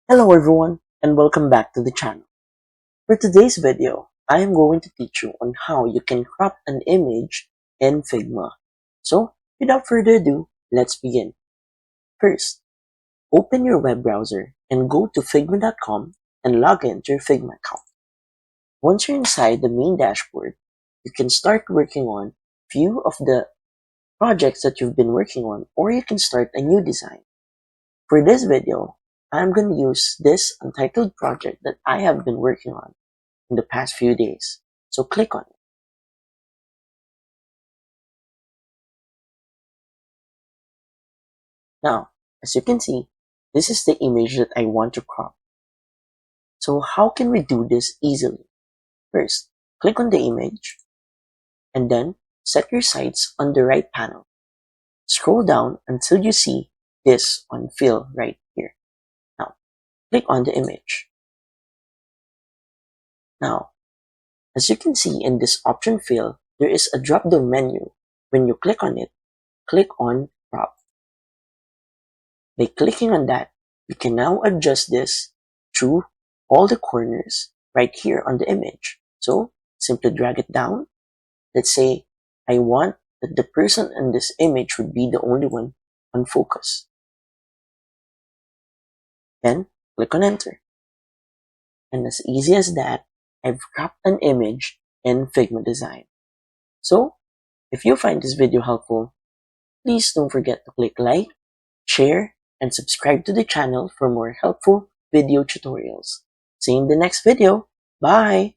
Hello everyone and welcome back to the channel. For today's video, I am going to teach you on how you can crop an image in Figma. So, without further ado, let's begin. First, open your web browser and go to figma.com and log into your Figma account. Once you're inside the main dashboard, you can start working on few of the projects that you've been working on, or you can start a new design. For this video, I'm going to use this untitled project that I have been working on in the past few days. So click on it. Now, as you can see, this is the image that I want to crop. So how can we do this easily? First, click on the image and then set your sights on the right panel. Scroll down until you see this on fill right here. Now, click on the image. Now, as you can see in this option fill, there is a drop-down menu. When you click on it, click on crop. By clicking on that, you can now adjust this through all the corners right here on the image. So simply drag it down. Let's say I want that the person in this image would be the only one on focus. Then click on enter. And as easy as that, I've cropped an image in Figma Design. So if you find this video helpful, please don't forget to click like, share, and subscribe to the channel for more helpful video tutorials. See you in the next video. Bye!